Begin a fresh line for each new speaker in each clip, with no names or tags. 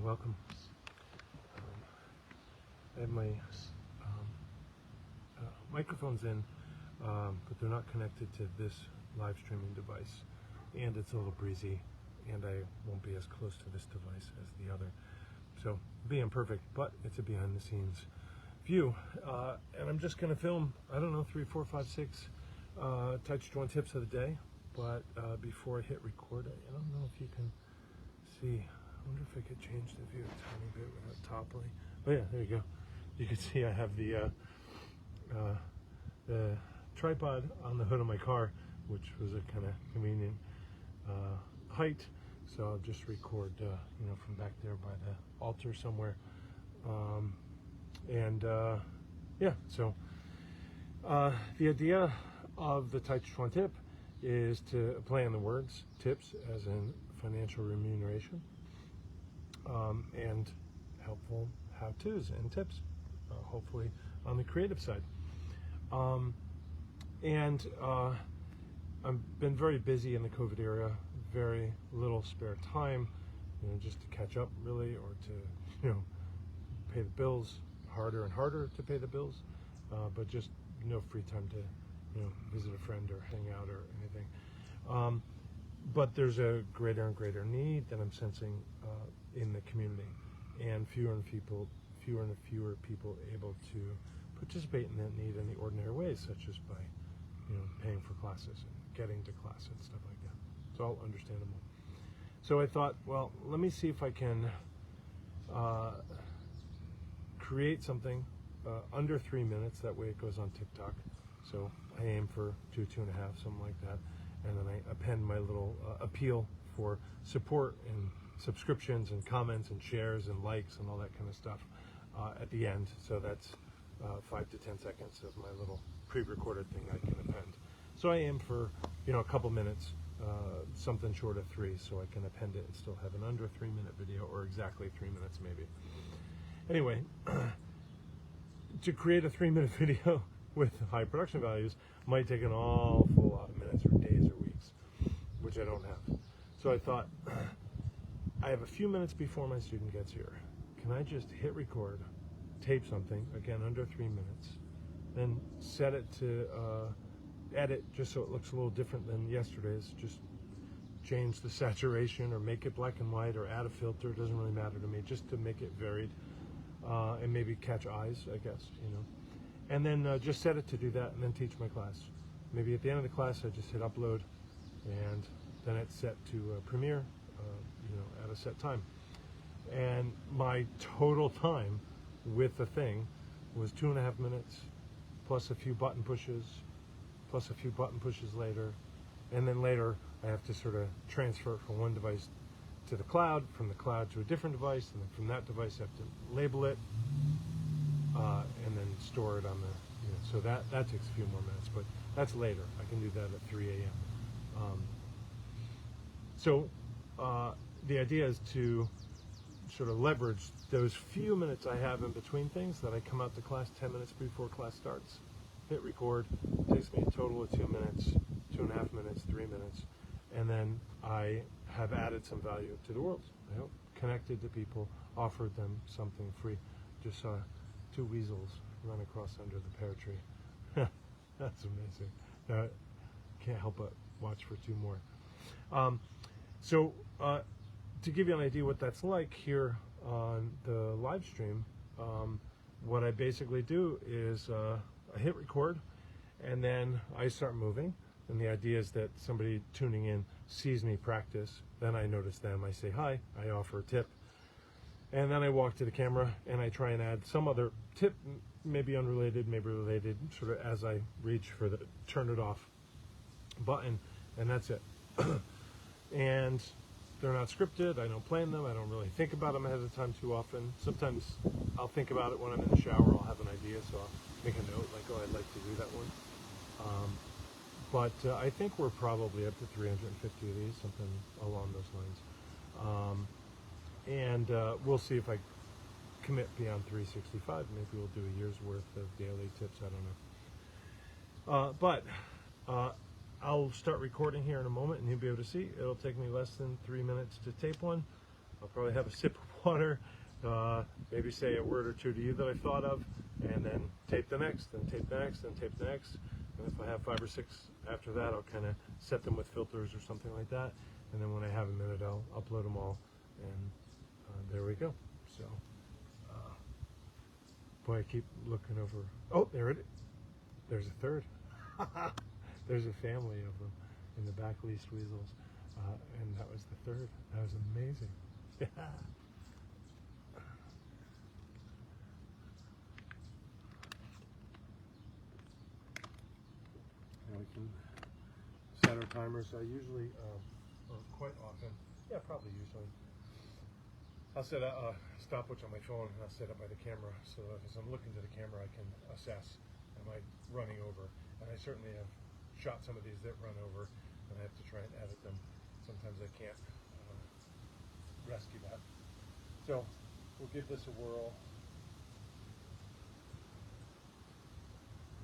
welcome. I have my microphones in, but they're not connected to this live streaming device, and it's a little breezy, and I won't be as close to this device as the other. So, be imperfect, but it's a behind the scenes view, and I'm just going to film, I don't know, 3, 4, 5, 6 Tàijíquán tips of the day, but before I hit record, I don't know if you can see. I wonder if I could change the view a tiny bit without toppling. Oh yeah, there you go. You can see I have the tripod on the hood of my car, which was a kind of convenient height. So I'll just record, from back there by the altar somewhere. So the idea of the Tàijíquán tip is to play on the words tips as in financial remuneration, and helpful how-tos and tips, hopefully on the creative side. I've been very busy in the COVID era, very little spare time, just to catch up really, or to, pay the bills, harder and harder to pay the bills, but just no free time to, visit a friend or hang out or anything. But there's a greater and greater need that I'm sensing in the community, and fewer and fewer people able to participate in that need in the ordinary ways, such as by, paying for classes and getting to class and stuff like that. It's all understandable. So I thought, well, let me see if I can create something under 3 minutes. That way it goes on TikTok. So I aim for 2.5, something like that. And then I append my little appeal for support and subscriptions and comments and shares and likes and all that kind of stuff at the end. So that's 5 to 10 seconds of my little pre-recorded thing I can append. So I aim for, a couple minutes, something short of 3, so I can append it and still have an under 3 minute video, or exactly 3 minutes maybe. Anyway, to create a 3 minute video with high production values might take an awful lot of minutes or days or weeks, which I don't have. So I thought, I have a few minutes before my student gets here. Can I just hit record, tape something, again under 3 minutes, then set it to edit just so it looks a little different than yesterday's, just change the saturation or make it black and white or add a filter, it doesn't really matter to me, just to make it varied and maybe catch eyes, I guess, And then just set it to do that and then teach my class. Maybe at the end of the class I just hit upload, and then it's set to premiere, at a set time. And my total time with the thing was 2.5 minutes, plus a few button pushes, later. And then later I have to sort of transfer it from one device to the cloud, from the cloud to a different device, and then from that device I have to label it, and then store it on the, so that takes a few more minutes, but that's later. I can do that at 3 a.m. The idea is to sort of leverage those few minutes I have in between things, that I come out to class 10 minutes before class starts, hit record, takes me a total of 2 minutes, 2.5 minutes, 3 minutes, and then I have added some value to the world. I hope connected to people, offered them something free. Just saw 2 weasels run across under the pear tree. That's amazing. Can't help but watch for 2 more. To give you an idea what that's like here on the live stream, what I basically do is I hit record, and then I start moving. And the idea is that somebody tuning in sees me practice. Then I notice them. I say hi. I offer a tip. And then I walk to the camera and I try and add some other tip, maybe unrelated, maybe related, sort of as I reach for the turn it off button, and that's it. And they're not scripted. I don't plan them. I don't really think about them ahead of time too often. Sometimes I'll think about it when I'm in the shower. I'll have an idea, so I'll make a note like, oh, I'd like to do that one. But I think we're probably up to 350 of these, something along those lines. We'll see if I commit beyond 365. Maybe we'll do a year's worth of daily tips. I don't know. But I'll start recording here in a moment, and you'll be able to see. It'll take me less than 3 minutes to tape one. I'll probably have a sip of water, maybe say a word or two to you that I thought of, and then tape the next, and tape the next, and tape the next. And if I have 5 or 6 after that, I'll kind of set them with filters or something like that. And then when I have a minute, I'll upload them all, and there we go. So, boy, I keep looking over. Oh, there it is. There's a third. There's a family of them in the back, least weasels, and that was the third. That was amazing. Yeah. We can set our timers. I usually, or quite often, yeah, probably usually, I'll set a stopwatch on my phone, and I'll set it by the camera, so that as I'm looking to the camera, I can assess, am I running over? And I certainly have shot some of these that run over, and I have to try and edit them. Sometimes I can't rescue that. So we'll give this a whirl,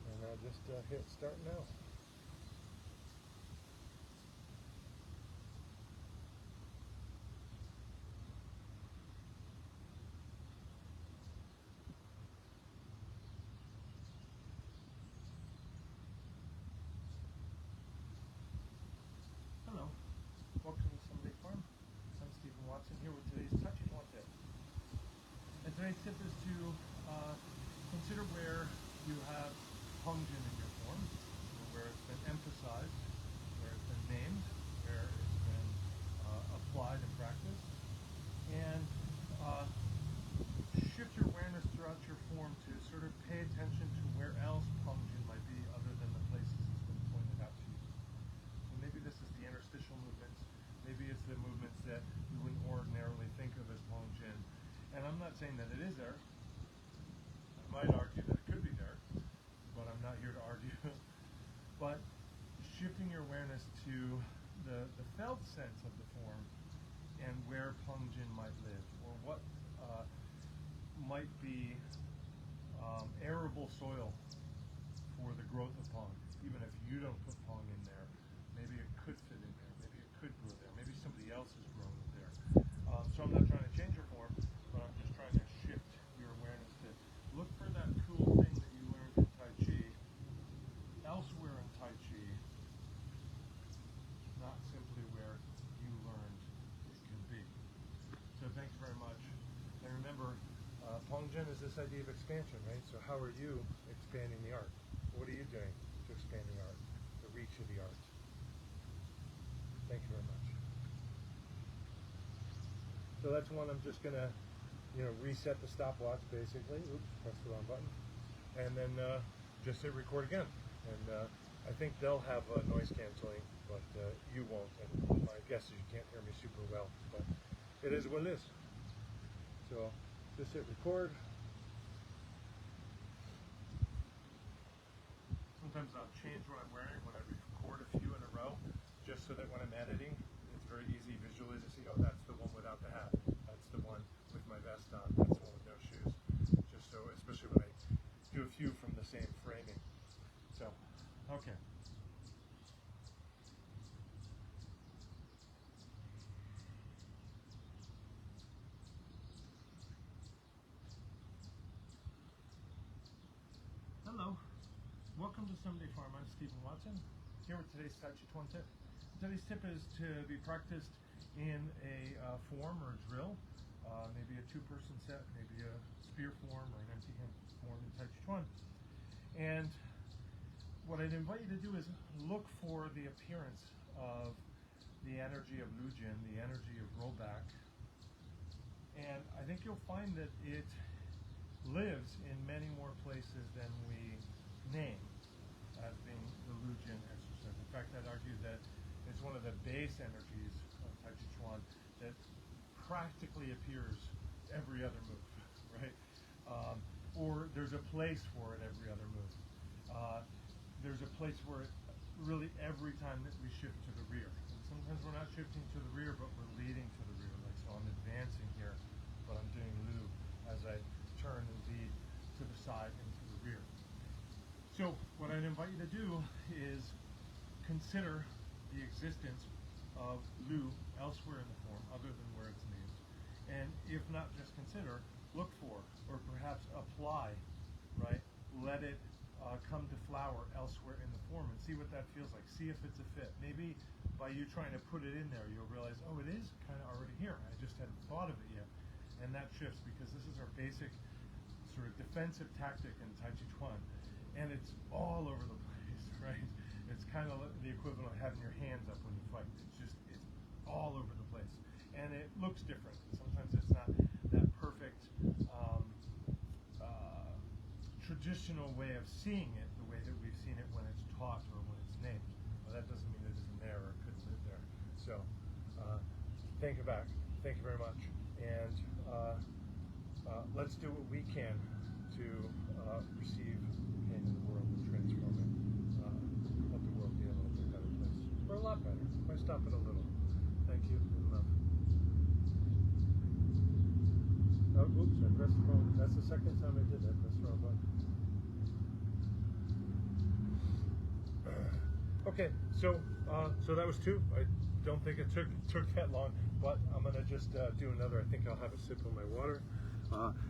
and I'll just hit start now. Hello, welcome to Someday Farm. I'm Stephen Watson here with today's Tàijíquán Tip. And today's tip is to consider where you have pungent in your form, where it's been emphasized, where it's been named, where it's been applied in practice, and shift your awareness throughout your form to sort of pay attention to where else pungent might be other than the places it's been pointed out to you. So maybe this is the interstitial movements, maybe it's the movements that you wouldn't ordinarily think of as pungent. And I'm not saying that it is there. I might argue that it could be there, but I'm not here to argue. But shifting your awareness to the felt sense of the form and where pungent might live, or what might be arable soil for the growth of pong. Even if you don't put pong in there, maybe it could fit in there, maybe it could grow there, maybe somebody else has grown it there. So I'm not trying to change your form, but I'm just trying to shift your awareness to look for that cool thing that you learned in Tai Chi elsewhere in Tai Chi, not simply where you learned it can be. So thanks very much. And remember, pungent is this idea of expansion, right? So how are you expanding the art? What are you doing to expand the art, the reach of the art? Thank you very much. So that's one I'm just gonna, reset the stopwatch basically. Oops, press the wrong button. And then just hit record again. And I think they'll have noise canceling, but you won't. And my guess is you can't hear me super well, but it is what it is. So just hit record. Sometimes I'll change what I'm wearing when I record a few in a row, just so that when I'm editing, it's very easy visually to see, oh, that's the one without the hat. That's the one with my vest on. That's the one with no shoes. Just so, especially when I do a few from the same framing. So, okay. Hello. Welcome to Someday Farm. I'm Stephen Watson, here with today's Tàijíquán Tip. Today's tip is to be practiced in a form or a drill, maybe a two-person set, maybe a spear form or an empty hand form in Tàijíquán. And what I'd invite you to do is look for the appearance of the energy of Lujin, the energy of rollback. And I think you'll find that it lives in many more places than we name as being the Lujin exercise. In fact, I'd argue that it's one of the base energies of Tàijíquán that practically appears every other move, right? Or there's a place for it every other move. There's a place for it really every time that we shift to the rear. And sometimes we're not shifting to the rear, but we're leading to the rear. Like, so I'm advancing here, but I'm doing Lu as I turn and lead to the side and to the rear. So what I'd invite you to do is consider the existence of Lu elsewhere in the form, other than where it's named, And if not just consider, look for, or perhaps apply, right? Let it come to flower elsewhere in the form and see what that feels like. See if it's a fit. Maybe by you trying to put it in there, you'll realize, oh, it is kind of already here. I just hadn't thought of it yet. And that shifts because this is our basic sort of defensive tactic in Tàijíquán. And it's all over the place, right? It's kind of the equivalent of having your hands up when you fight. It's all over the place. And it looks different. Sometimes it's not that perfect traditional way of seeing it, the way that we've seen it when it's taught or when it's named. Well, that doesn't mean it isn't there or couldn't live there. So, thank you back. Thank you very much. And let's do what we can to receive pain in the world and transform it. Let the world be a little bit better place. Or a lot better. Why stop it a little? Thank you and love. Oh, oops, I pressed the wrong. That's the second time I did that. Pressed the wrong button. Okay, so that was 2. I don't think it took that long, but I'm gonna just do another. I think I'll have a sip of my water.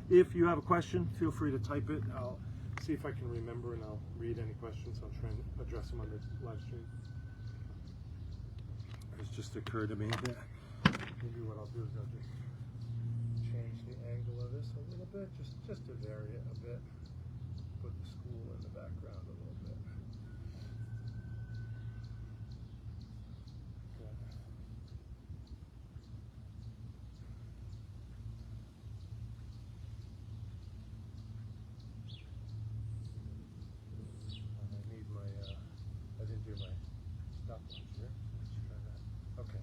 If you have a question, feel free to type it. I'll see if I can remember and I'll read any questions. I'll try and address them on the live stream. It's just occurred to me that maybe what I'll do is I'll just change the angle of this a little bit, just to vary it a bit. Put the school in the background a little bit. I didn't do my stopwatch here. Let's try that. Okay.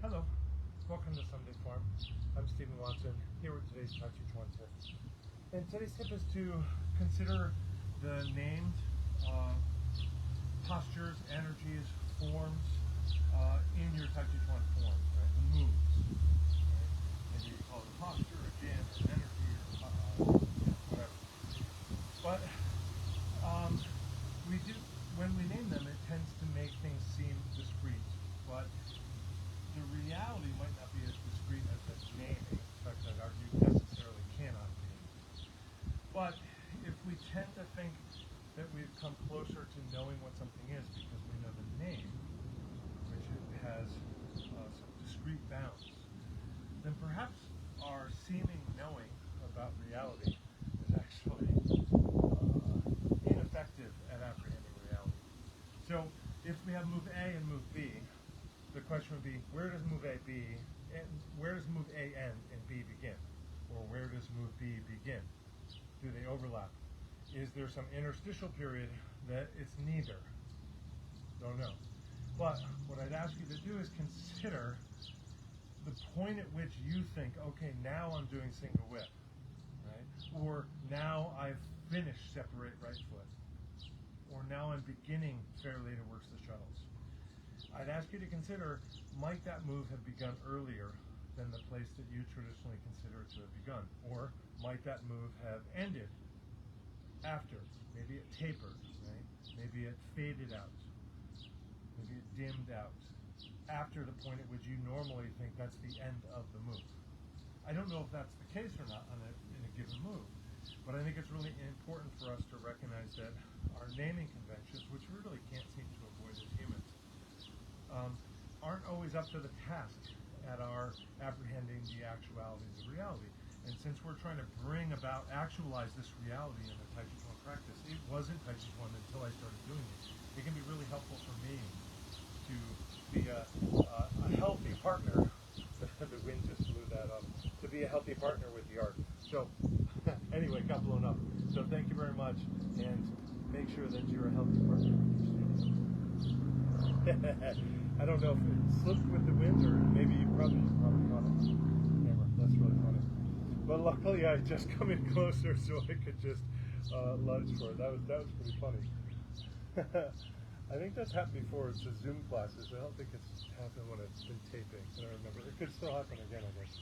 Hello. Welcome to Sunday Farm. I'm Stephen Watson, here with today's Tàijíquán Tip. And today's tip is to consider the named postures, energies, forms in your Tàijíquán form, right? The moves. Right? Maybe you call it a posture, a dance, an energy, or whatever. But when we name them, it tends to make things seem discrete. But the reality might not be as discrete as the naming. In fact, I'd argue necessarily cannot be. But if we tend to think that we've come closer to knowing what something is because we know the name, which has some discrete bounds, then perhaps our seeming knowing about reality is actually ineffective at apprehending reality. So if we have move A and move B, the question would be, where does move A end and B begin? Or where does move B begin? Do they overlap? Is there some interstitial period that it's neither? Don't know. But what I'd ask you to do is consider the point at which you think, okay, now I'm doing single whip, right? Or now I've finished separate right foot. Or now I'm beginning fair later works the shuttles. I'd ask you to consider, might that move have begun earlier than the place that you traditionally consider it to have begun? Or might that move have ended after? Maybe it tapered, right? Maybe it faded out. Maybe it dimmed out after the point at which you normally think that's the end of the move. I don't know if that's the case or not in a given move, but I think it's really important for us to recognize that our naming conventions, which we really can't seem to avoid as humans, aren't always up to the task at our apprehending the actualities of reality. And since we're trying to bring about, actualize this reality in the Tàijíquán practice, it wasn't Tàijíquán until I started doing it. It can be really helpful for me to be a healthy partner. The wind just blew that up. To be a healthy partner with the art. So, anyway, got blown up. So thank you very much, and make sure that you're a healthy partner with your students. I don't know if it slipped with the wind, or maybe you probably caught it on camera. That's really funny. But luckily I just come in closer so I could just lights for it. That was pretty funny. I think that's happened before. It's the Zoom classes. I don't think it's happened when it's been taping. I don't remember. It could still happen again, I guess.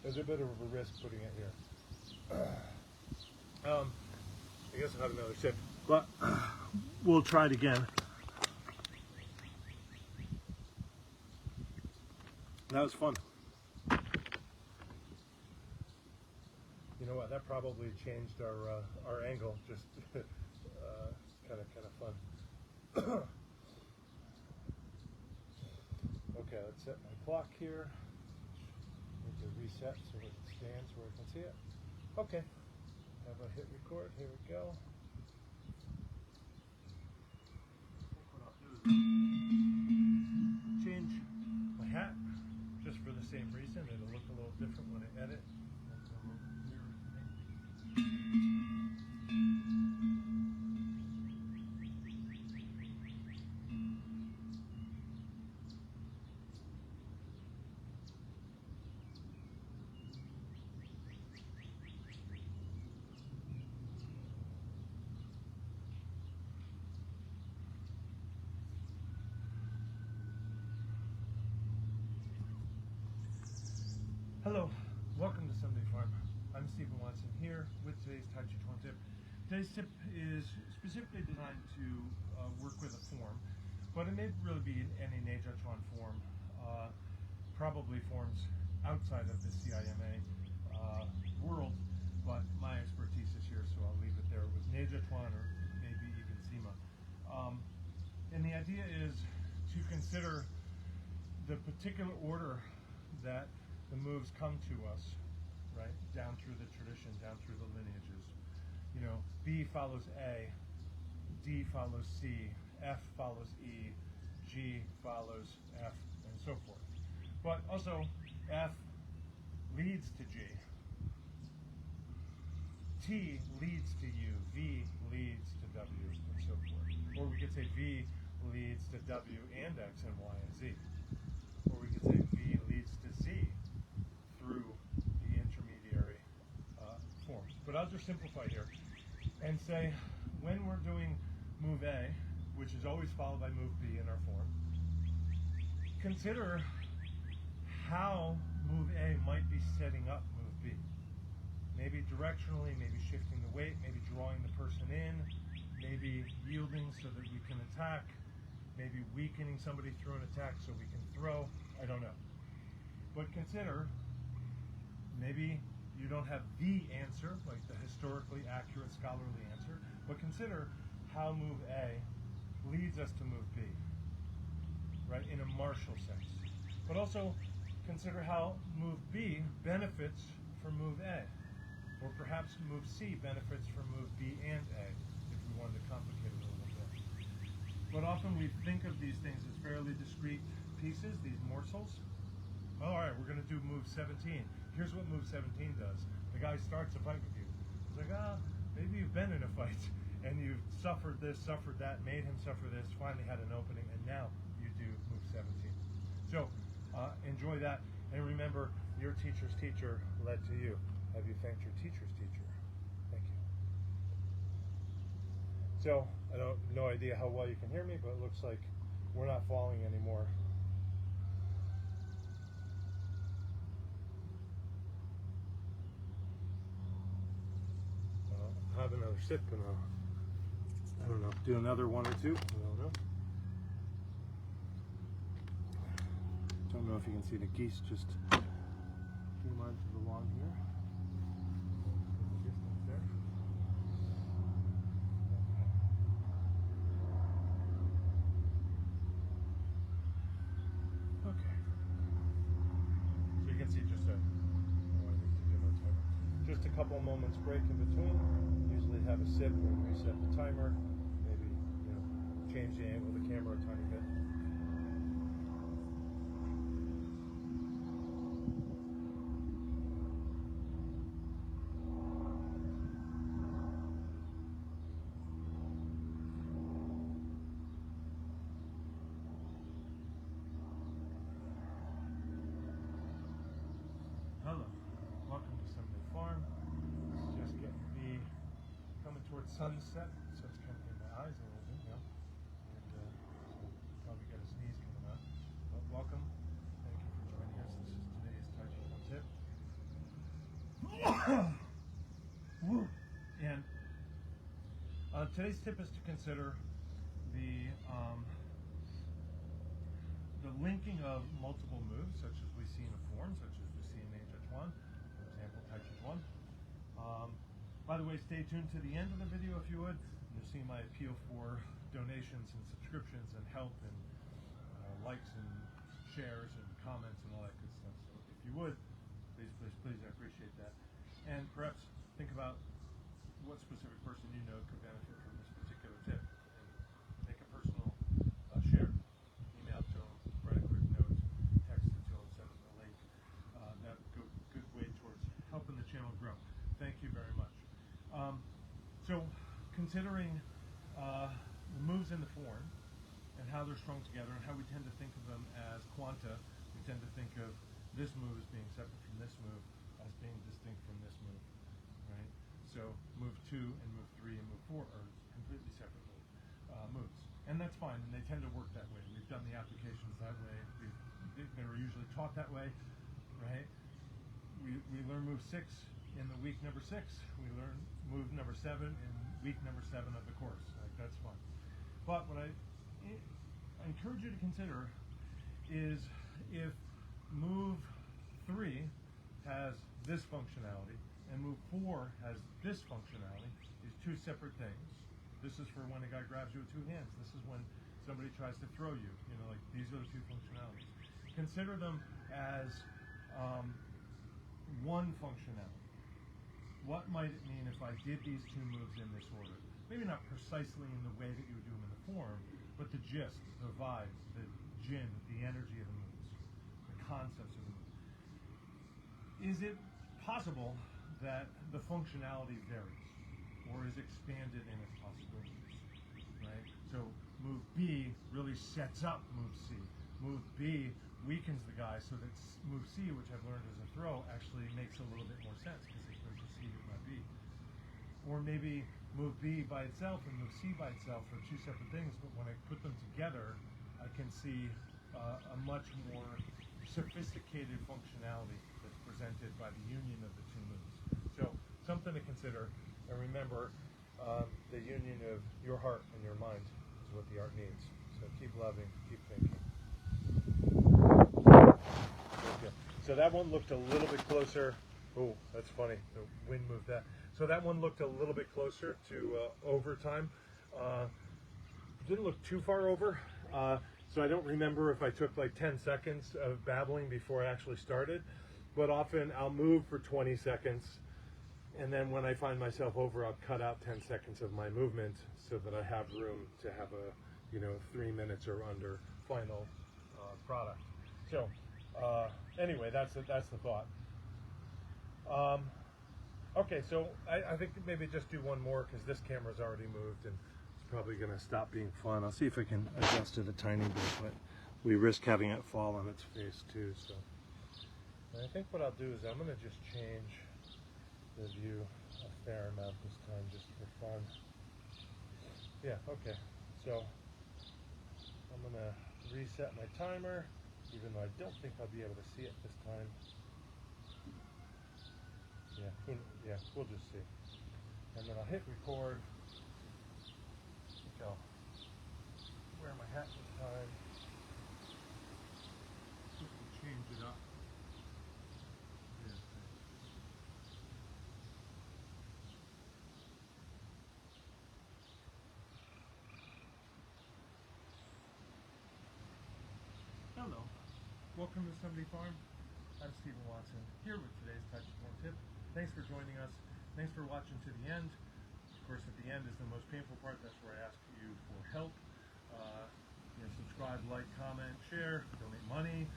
There's a bit of a risk putting it here. I guess I'll have another sip, but we'll try it again. That was fun. You know what? That probably changed our angle. Just kind of fun. Okay, let's set my clock here. Need to reset so it stands where I can see it. Okay. Have a hit record. Here we go. What I'll do is change my hat just for the same reason. It'll look a little different when I edit. Hello, welcome to Sunday Farm. I'm Stephen Watson here with today's Tàijíquán Tip. Today's tip is specifically designed to work with a form, but it may really be any Tàijíquán form, probably forms outside of the CIMA world, but my expertise is here, so I'll leave it there with Tàijíquán or maybe even SIMA. And the idea is to consider the particular order that the moves come to us, right, down through the tradition, down through the lineages. You know, B follows A, D follows C, F follows E, G follows F, and so forth. But also, F leads to G, T leads to U, V leads to W, and so forth. Or we could say V leads to W and X and Y and Z. Or we could say V leads to Z through the intermediary forms. But I'll just simplify here and say when we're doing move A, which is always followed by move B in our form, consider how move A might be setting up move B. Maybe directionally, maybe shifting the weight, maybe drawing the person in, maybe yielding so that we can attack, maybe weakening somebody through an attack so we can throw. I don't know. But consider, maybe you don't have the answer, like the historically accurate scholarly answer, but consider how move A leads us to move B, right, in a martial sense. But also consider how move B benefits from move A, or perhaps move C benefits from move B and A, if we wanted to complicate it a little bit. But often we think of these things as fairly discrete pieces, these morsels. All right, we're going to do move 17. Here's what move 17 does. The guy starts a fight with you. He's like, maybe you've been in a fight and you've suffered this, suffered that, made him suffer this, finally had an opening, and now you do move 17. So enjoy that, and remember, your teacher's teacher led to you. Have you thanked your teacher's teacher? Thank you. So I don't no idea how well you can hear me, but it looks like we're not falling anymore. Have another sip and I don't know, do another one or two. I don't know. Don't know if you can see the geese just came onto the lawn here. The distance there. Okay. So you can see just a couple moments break in between. Usually have a sip or reset the timer. Maybe, change the angle of the camera a tiny bit. Hello, welcome to Sunday Farm. Just getting me coming towards sunset, so it's kind of in my eyes a little bit now. And so probably got a sneeze coming up. But welcome. Thank you for joining us. This is today's Tàijíquán Tip. And today's tip is to consider the linking of multiple moves, such as we see in a form, such as we see in Tàijíquán, for example, Tàijíquán. By the way, stay tuned to the end of the video if you would. You'll see my appeal for donations and subscriptions and help and likes and shares and comments and all that good stuff. So if you would, please, please, please, I appreciate that. And perhaps think about what specific person you know could benefit from this particular tip. And make a personal share. Email to them, write a quick note, text it to them, send them a link. That's a good way towards helping the channel grow. Thank you very much. So considering the moves in the form and how they're strung together and how we tend to think of them as quanta, we tend to think of this move as being separate from this move, as being distinct from this move, right? So move 2 and move 3 and move 4 are completely separate moves. And that's fine, and they tend to work that way. We've done the applications that way. They were usually taught that way, right? We learn move 6 in the week number 6. We learn move number 7 in week number 7 of the course. Like, that's fine. But what I encourage you to consider is if move 3 has this functionality and move 4 has this functionality, these two separate things. This is for when a guy grabs you with 2 hands. This is when somebody tries to throw you. You know, like these are the two functionalities. Consider them as one functionality. What might it mean if I did these 2 moves in this order? Maybe not precisely in the way that you would do them in the form, but the gist, the vibe, the gin, the energy of the moves, the concepts of the moves. Is it possible that the functionality varies or is expanded in its possibilities, right? So move B really sets up move C. Move B weakens the guy so that move C, which I've learned as a throw, actually makes a little bit more sense because it can be preceded by B. Or maybe move B by itself and move C by itself are 2 separate things, but when I put them together, I can see a much more sophisticated functionality that's presented by the union of the 2 moves. So something to consider, and remember, the union of your heart and your mind is what the art needs. So keep loving, keep thinking. Okay. So that one looked a little bit closer. Oh, that's funny. The wind moved that. So that one looked a little bit closer to overtime. Didn't look too far over. So I don't remember if I took like 10 seconds of babbling before I actually started. But often I'll move for 20 seconds. And then when I find myself over, I'll cut out 10 seconds of my movement so that I have room to have a 3 minutes or under final product. So anyway, that's the thought. Okay, so I think maybe just do one more because this camera's already moved and it's probably going to stop being fun. I'll see if I can adjust it a tiny bit, but we risk having it fall on its face too. So and I think what I'll do is I'm going to just change the view a fair amount this time just for fun. Yeah, okay. So I'm going to reset my timer, even though I don't think I'll be able to see it this time. Yeah, we'll just see. And then I'll hit record. I think I'll wear my hat this time. Just to change it up. Yeah. Hello. Welcome to Somebody Farm. I'm Stephen Watson, here with today's Tàijíquán Tip. Thanks for joining us. Thanks for watching to the end. Of course, at the end is the most painful part. That's where I ask you for help. Subscribe, like, comment, share, donate money.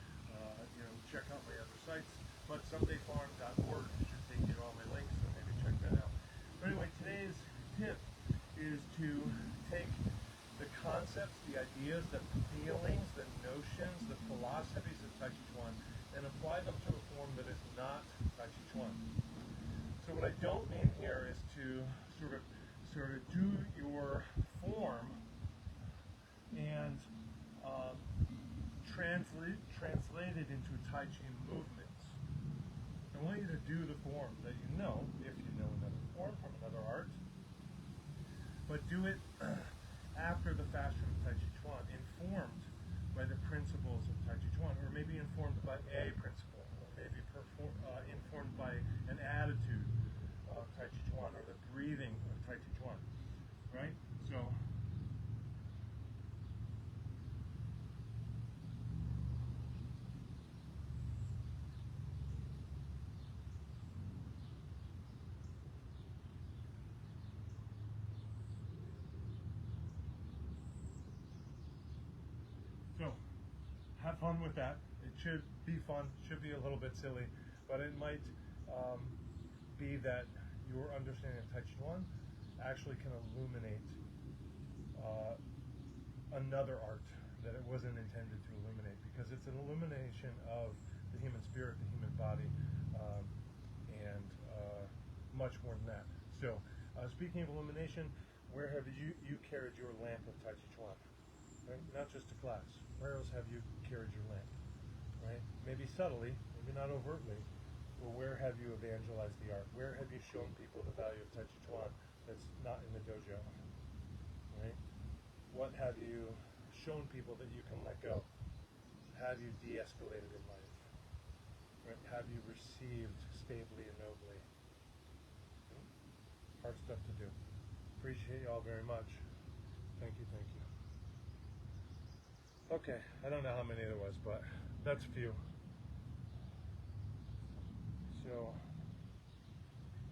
Check out my other sites. But somedayfarm.org should take you to all my links, so maybe check that out. But anyway, today's tip is to take the concepts, the ideas, the feelings, the notions, the philosophies of Tàijíquán and apply them to a form that is not Tàijíquán. So what I don't mean here is to sort of sort of do your form and translate it into Tai Chi movements. I want you to do the form that you know, if you know another form from another art, but do it after the fashion of Tàijíquán, informed by the principles of Tàijíquán, or maybe informed by a principle, or maybe informed by an attitude of Tàijíquán, or the breathing of Tàijíquán, right? So have fun with that. It should be fun, should be a little bit silly, but it might be that your understanding of Tàijíquán actually can illuminate another art that it wasn't intended to illuminate, because it's an illumination of the human spirit, the human body, and much more than that. So speaking of illumination, where have you carried your lamp of Tàijíquán? Right? Not just to class. Where else have you carried your lamp? Right? Maybe subtly, maybe not overtly, but where have you evangelized the art? Where have you shown people the value of Tàijíquán that's not in the dojo? Right? What have you shown people that you can let go? Have you de-escalated in life? Right? Have you received stably and nobly? Hard stuff to do. Appreciate you all very much. Thank you, thank you. Okay, I don't know how many there was, but that's a few. So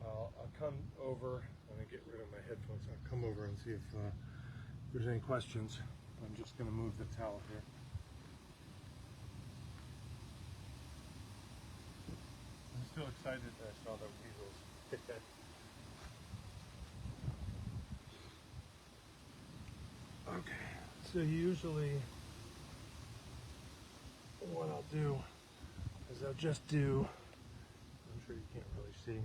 I'll come over, and I get rid of my headphones. I'll come over and see if there's any questions. I'm just going to move the towel here. I'm still excited that I saw the weasels. Okay, so usually what I'll do is I'll just do, I'm sure you can't really see,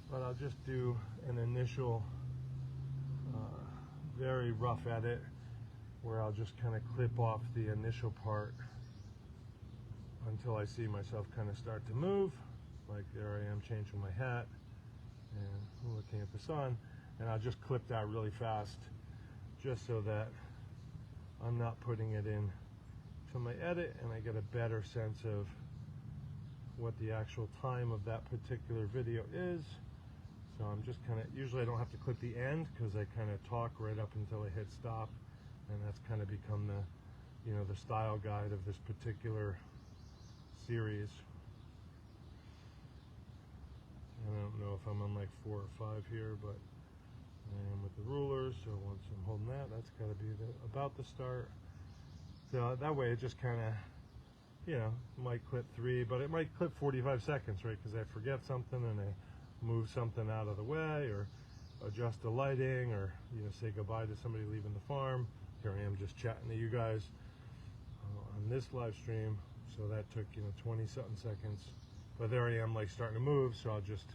but I'll just do an initial very rough edit where I'll just kind of clip off the initial part until I see myself kind of start to move. Like there I am changing my hat and looking at the sun, and I'll just clip that really fast just so that I'm not putting it in to my edit, and I get a better sense of what the actual time of that particular video is. So I'm just kind of, usually I don't have to clip the end because I kind of talk right up until I hit stop, and that's kind of become the, the style guide of this particular series. I don't know if I'm on like 4 or 5 here, but I am with the rulers, so once I'm holding that, that's got to be about the start. So that way it just kind of, might clip 3, but it might clip 45 seconds, right? Because I forget something and I move something out of the way, or adjust the lighting, or, say goodbye to somebody leaving the farm. Here I am just chatting to you guys on this live stream. So that took, 20 something seconds. But there I am, like starting to move, so I'll just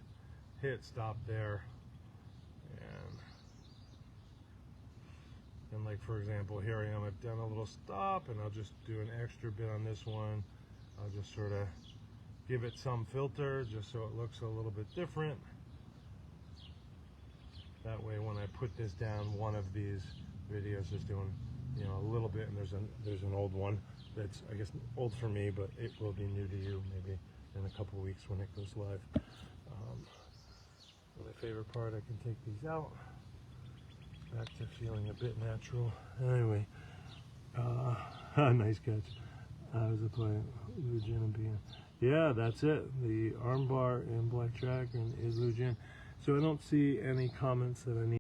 hit stop there. And like, for example, here I am, I've done a little stop, and I'll just do an extra bit on this one. I'll just sort of give it some filter just so it looks a little bit different. That way when I put this down, one of these videos is doing, a little bit, and there's an old one that's, I guess, old for me, but it will be new to you maybe in a couple weeks when it goes live. My favorite part, I can take these out. Back to feeling a bit natural. Anyway, nice catch. How's it playing? Lu Jin and Bien. Yeah, that's it. The armbar in Black Dragon is Lu Jin. So I don't see any comments that I need.